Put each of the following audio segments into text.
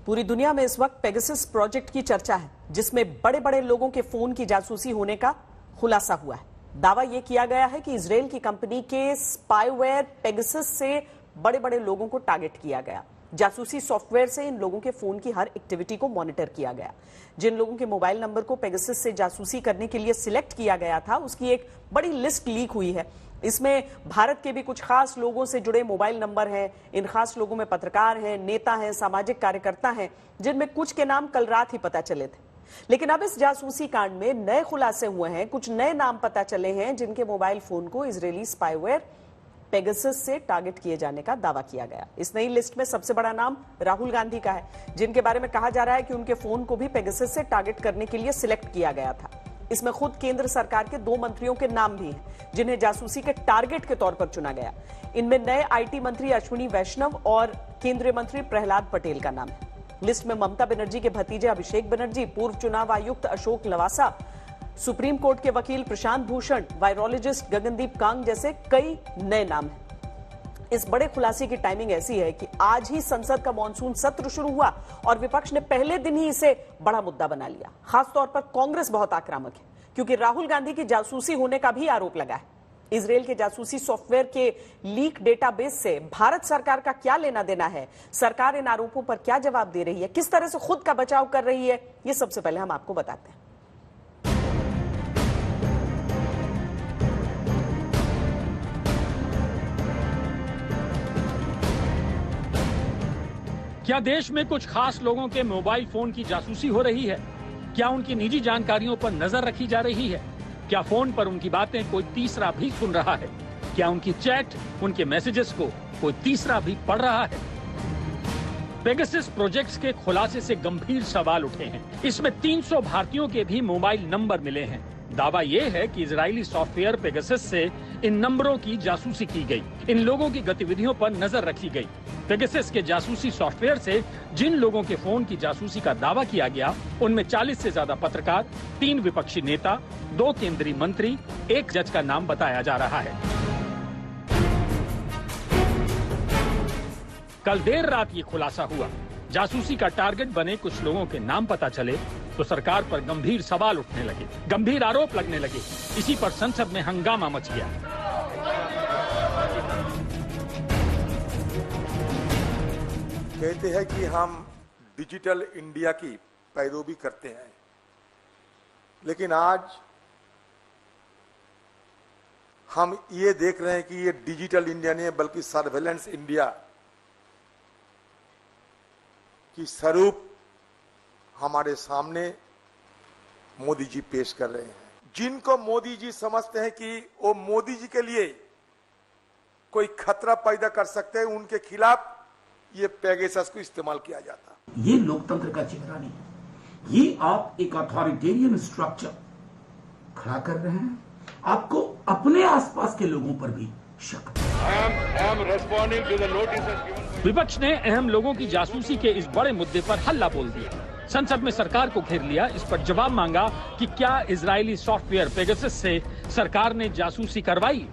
पूरी दुनिया में इस वक्त पेगासस प्रोजेक्ट की चर्चा है, जिसमें बड़े बड़े लोगों के फोन की जासूसी होने का खुलासा हुआ है। दावा यह किया गया है कि इजराइल की कंपनी के स्पाईवेयर पेगासस से बड़े बड़े लोगों को टारगेट किया गया। जासूसी सॉफ्टवेयर से इन लोगों के फोन की हर एक्टिविटी को मॉनिटर किया गया। जिन लोगों के मोबाइल नंबर को पेगासस से जासूसी करने के लिए सिलेक्ट किया गया था, उसकी एक बड़ी लिस्ट लीक हुई है। इसमें भारत के भी कुछ खास लोगों से जुड़े मोबाइल नंबर हैं। इन खास लोगों में पत्रकार हैं, नेता हैं, सामाजिक कार्यकर्ता हैं, जिनमें कुछ के नाम कल रात ही पता चले थे। लेकिन अब इस जासूसी कांड में नए खुलासे हुए हैं। कुछ नए नाम पता चले हैं जिनके मोबाइल फोन को इजरायली स्पाईवेयर पेगासस से टारगेट किए जाने का दावा किया गया। इस नई लिस्ट में सबसे बड़ा नाम राहुल गांधी का है, जिनके बारे में कहा जा रहा है कि उनके फोन को भी पेगासस से टारगेट करने के लिए सिलेक्ट किया गया था। इसमें खुद केंद्र सरकार के 2 मंत्रियों के नाम भी हैं, जिन्हें जासूसी के टारगेट के तौर पर चुना गया। इनमें नए आईटी मंत्री अश्विनी वैष्णव और केंद्रीय मंत्री प्रहलाद पटेल का नाम है। लिस्ट में ममता बनर्जी के भतीजे अभिषेक बनर्जी, पूर्व चुनाव आयुक्त अशोक लवासा, सुप्रीम कोर्ट के वकील प्रशांत भूषण, वायरोलॉजिस्ट गगनदीप कांग जैसे कई नए नाम हैं। इस बड़े खुलासे की टाइमिंग ऐसी है कि आज ही संसद का मॉनसून सत्र शुरू हुआ और विपक्ष ने पहले दिन ही इसे बड़ा मुद्दा बना लिया। खासतौर पर कांग्रेस बहुत आक्रामक है, क्योंकि राहुल गांधी की जासूसी होने का भी आरोप लगा है। इजरायल के जासूसी सॉफ्टवेयर के लीक डेटाबेस से भारत सरकार का क्या लेना देना है, सरकार इन आरोपों पर क्या जवाब दे रही है, किस तरह से खुद का बचाव कर रही है, ये सबसे पहले हम आपको बताते हैं। क्या देश में कुछ खास लोगों के मोबाइल फोन की जासूसी हो रही है? क्या उनकी निजी जानकारियों पर नजर रखी जा रही है? क्या फोन पर उनकी बातें कोई तीसरा भी सुन रहा है? क्या उनकी चैट, उनके मैसेजेस को कोई तीसरा भी पढ़ रहा है? पेगासस प्रोजेक्ट्स के खुलासे से गंभीर सवाल उठे हैं। इसमें 300 भारतीयों के भी मोबाइल नंबर मिले हैं। दावा यह है कि इजरायली सॉफ्टवेयर पेगासस से इन नंबरों की जासूसी की गई, इन लोगों की गतिविधियों पर नजर रखी गई। पेगासस के जासूसी सॉफ्टवेयर से जिन लोगों के फोन की जासूसी का दावा किया गया, उनमें 40 से ज्यादा पत्रकार, 3 विपक्षी नेता, 2 केंद्रीय मंत्री, 1 जज का नाम बताया जा रहा है। कल देर रात ये खुलासा हुआ। जासूसी का टारगेट बने कुछ लोगों के नाम पता चले तो सरकार पर गंभीर सवाल उठने लगे, गंभीर आरोप लगने लगे। इसी पर संसद में हंगामा मच गया। कहते हैं कि हम डिजिटल इंडिया की पैरवी करते हैं, लेकिन आज हम ये देख रहे हैं कि ये डिजिटल इंडिया नहीं है, बल्कि सर्वेलेंस इंडिया की स्वरूप हमारे सामने मोदी जी पेश कर रहे हैं। जिनको मोदी जी समझते हैं कि वो मोदी जी के लिए कोई खतरा पैदा कर सकते हैं, उनके खिलाफ ये पेगासस को इस्तेमाल किया जाता। ये लोकतंत्र का चेहरा नहीं है। ये आप एक अथॉरिटेरियन स्ट्रक्चर खड़ा कर रहे हैं। आपको अपने आसपास के लोगों पर भी शक। विपक्ष ने अहम लोगों की जासूसी के इस बड़े मुद्दे पर हल्ला बोल दिया। संसद में सरकार को घेर लिया। इस पर जवाब मांगा कि क्या इजरायली सॉफ्टवेयर पेगासस से सरकार ने जासूसी करवाई,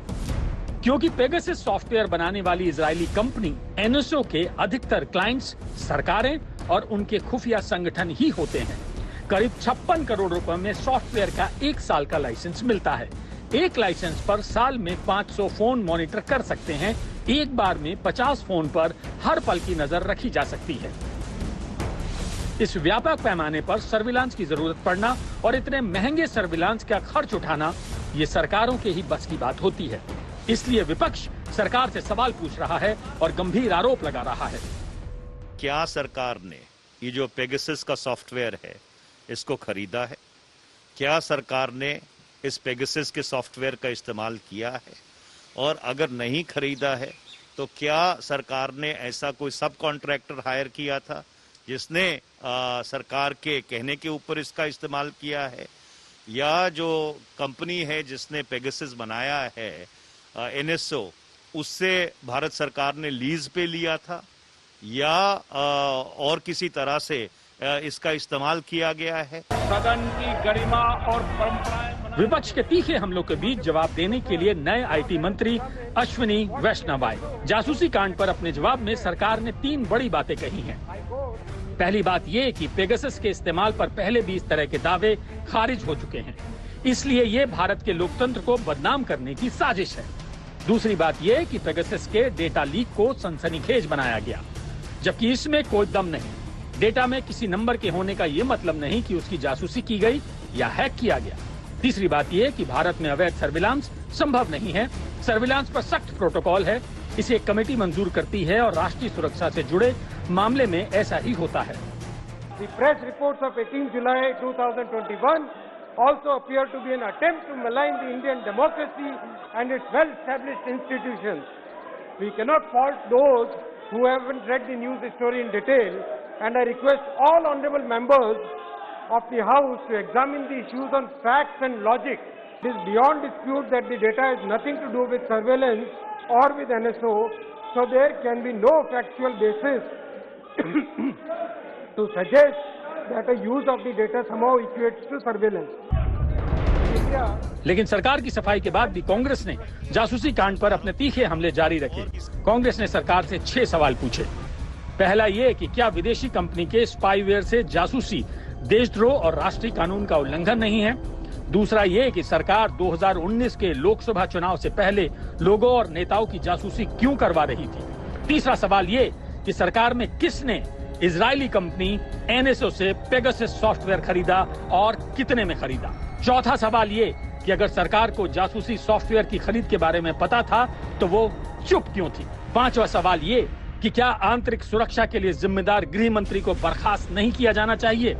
क्योंकि पेगासस सॉफ्टवेयर बनाने वाली इजरायली कंपनी एनएसओ के अधिकतर क्लाइंट्स सरकारें और उनके खुफिया संगठन ही होते हैं। करीब 56 करोड़ रुपए में सॉफ्टवेयर का 1 साल का लाइसेंस मिलता है। एक लाइसेंस पर साल में 500 फोन मॉनिटर कर सकते हैं। एक बार में 50 फोन पर हर पल की नजर रखी जा सकती है। इस व्यापक पैमाने पर सर्विलांस की जरूरत पड़ना और इतने महंगे सर्विलांस का खर्च उठाना, ये सरकारों के ही बस की बात होती है। इसलिए विपक्ष सरकार से सवाल पूछ रहा है और गंभीर आरोप लगा रहा है। क्या सरकार ने ये जो पेगासस का सॉफ्टवेयर है, इसको खरीदा है? क्या सरकार ने इस पेगासस के सॉफ्टवेयर का इस्तेमाल किया है? और अगर नहीं खरीदा है तो क्या सरकार ने ऐसा कोई सब कॉन्ट्रैक्टर हायर किया था जिसने सरकार के कहने के ऊपर इसका इस्तेमाल किया है? या जो कंपनी है जिसने पेगासस बनाया है एनएसओ, उससे भारत सरकार ने लीज पे लिया था या और किसी तरह से इसका इस्तेमाल किया गया है? सदन की गरिमा और परंपराएं। विपक्ष के तीखे हमलों के बीच जवाब देने के लिए नए आईटी मंत्री अश्विनी वैष्णव आए। जासूसी कांड पर अपने जवाब में सरकार ने 3 बड़ी बातें कही हैं। पहली बात ये कि पेगासस के इस्तेमाल पर पहले भी इस तरह के दावे खारिज हो चुके हैं, इसलिए ये भारत के लोकतंत्र को बदनाम करने की साजिश है। दूसरी बात यह कि पेगासस के डेटा लीक को सनसनीखेज बनाया गया, जबकि इसमें कोई दम नहीं। डेटा में किसी नंबर के होने का ये मतलब नहीं कि उसकी जासूसी की गई या हैक किया गया। तीसरी बात यह कि भारत में अवैध सर्विलांस संभव नहीं है। सर्विलांस पर सख्त प्रोटोकॉल है, इसे एक कमेटी मंजूर करती है और राष्ट्रीय सुरक्षा से जुड़े मामले में ऐसा ही होता है। The press reports of 18 July 2021 also appear to be an attempt to malign the Indian democracy and its well-established institutions. We cannot fault those who haven't read the news story in detail, and I request all honorable members of the House to examine the issues on facts and logic. It is beyond dispute that the data has nothing to do with surveillance or with NSO, so there can be no factual basis to suggest that a use of the data somehow equates to surveillance. लेकिन सरकार की सफाई के बाद भी कांग्रेस ने जासूसी कांड पर अपने तीखे हमले जारी रखे। कांग्रेस ने सरकार से 6 सवाल पूछे। पहला ये कि क्या विदेशी कंपनी के स्पाईवेयर से जासूसी देशद्रोह और राष्ट्रीय कानून का उल्लंघन नहीं है। दूसरा ये कि सरकार 2019 के लोकसभा चुनाव से पहले लोगों और नेताओं की जासूसी क्यों करवा रही थी। तीसरा सवाल ये कि सरकार में किसने इजरायली कंपनी एनएसओ से पेगासस सॉफ्टवेयर खरीदा और कितने में खरीदा। चौथा सवाल ये कि अगर सरकार को जासूसी सॉफ्टवेयर की खरीद के बारे में पता था तो वो चुप क्यों थी। पांचवा सवाल ये कि क्या आंतरिक सुरक्षा के लिए जिम्मेदार गृह मंत्री को बर्खास्त नहीं किया जाना चाहिए।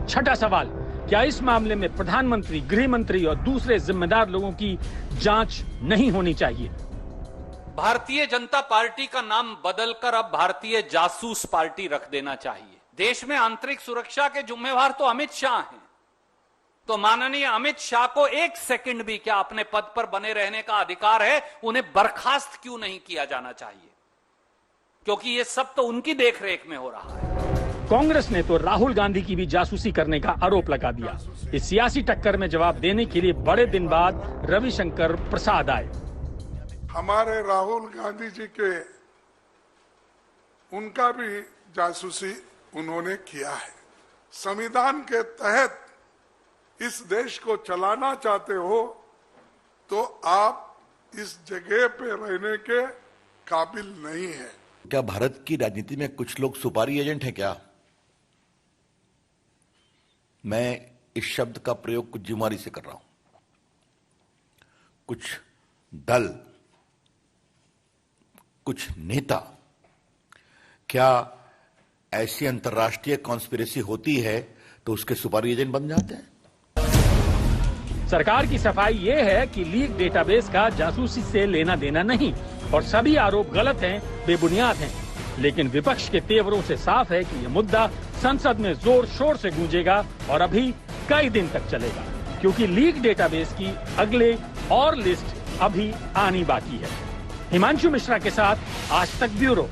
छठा सवाल, क्या इस मामले में प्रधानमंत्री, गृह मंत्री और दूसरे जिम्मेदार लोगों की जांच नहीं होनी चाहिए। भारतीय जनता पार्टी का नाम बदलकर अब भारतीय जासूस पार्टी रख देना चाहिए। देश में आंतरिक सुरक्षा के जिम्मेवार तो अमित शाह हैं, तो माननीय अमित शाह को 1 सेकंड भी क्या अपने पद पर बने रहने का अधिकार है। उन्हें बर्खास्त क्यों नहीं किया जाना चाहिए, क्योंकि ये सब तो उनकी देखरेख में हो रहा है। कांग्रेस ने तो राहुल गांधी की भी जासूसी करने का आरोप लगा दिया। इस सियासी टक्कर में जवाब देने के लिए बड़े दिन बाद रविशंकर प्रसाद आए। हमारे राहुल गांधी जी के उनका भी जासूसी उन्होंने किया है। संविधान के तहत इस देश को चलाना चाहते हो तो आप इस जगह पे रहने के काबिल नहीं है। क्या भारत की राजनीति में कुछ लोग सुपारी एजेंट हैं क्या? मैं इस शब्द का प्रयोग कुछ जिम्मेदारी से कर रहा हूं। कुछ दल, कुछ नेता, क्या ऐसी अंतर्राष्ट्रीय कॉन्स्पिरेसी होती है तो उसके सुपारी एजेंट बन जाते हैं? सरकार की सफाई ये है कि लीक डेटाबेस का जासूसी से लेना देना नहीं और सभी आरोप गलत हैं, बेबुनियाद हैं। लेकिन विपक्ष के तेवरों से साफ है कि यह मुद्दा संसद में जोर शोर से गूंजेगा और अभी कई दिन तक चलेगा, क्योंकि लीक डेटाबेस की अगले और लिस्ट अभी आनी बाकी है। हिमांशु मिश्रा के साथ आज तक ब्यूरो।